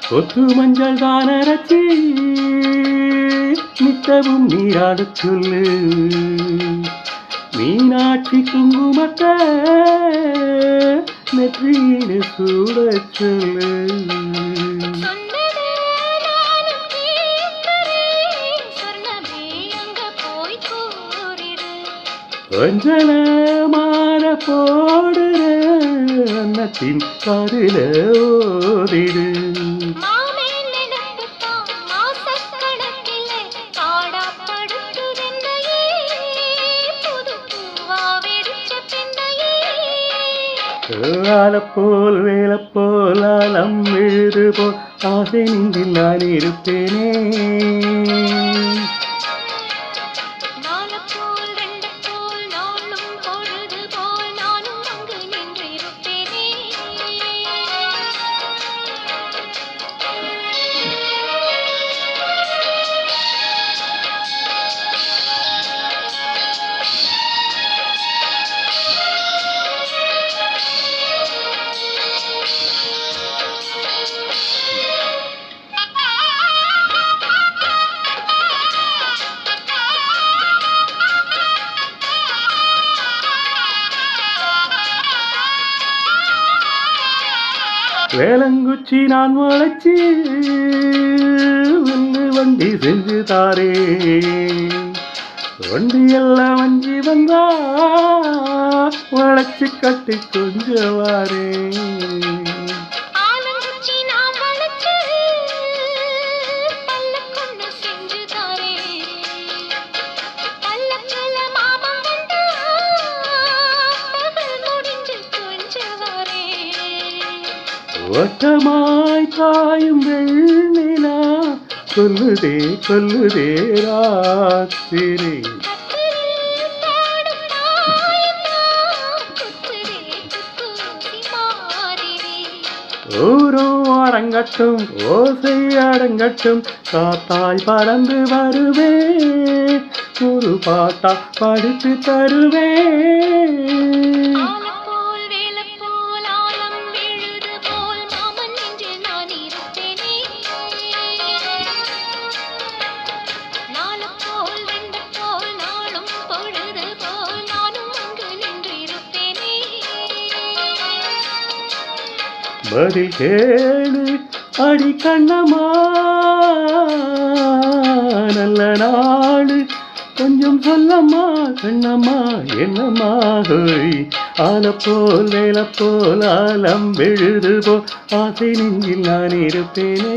கொத்து மஞ்சள் தான் அரைச்சி நித்தவும் நீராடச் சொல்லு. மீனாட்சி குங்குமத்தை நெற்றியிலே சூடச் சொல்லு. கொஞ்சல மாற போடுற அன்னத்தின் காதில ஓதிடு. ஆலப்போல் வேலப்போல் ஆலம் விழுது போல் ஆசை நெஞ்சில் நான் இருப்பேனே. வேலங்குச்சி நான் முளைச்சி வில்லு வண்டி செஞ்சு தாரே. வண்டி எல்லாம் வஞ்சி வந்தா வளைச்சு கட்டி கொஞ்சம் வாரே. வட்டமாய் காயும் வெண்ணிலா கொல்லுதே கொல்லுதே ராத்திரி. ஊரும் அரங்கட்டும் ஓசை அடங்கட்டும் காத்தாய் பறந்து வருவே. ஒரு பாட்டா படித்து தருவே. பதில் கேளு அடி கண்ணம்மா, நல்ல நாடு கொஞ்சம் சொல்லம்மா கண்ணம்மா என்னம்மா. ஆலப்போல் வேலப்போல் ஆலம் விழுது போல் ஆசை நெஞ்சில் நான் இருப்பேனே.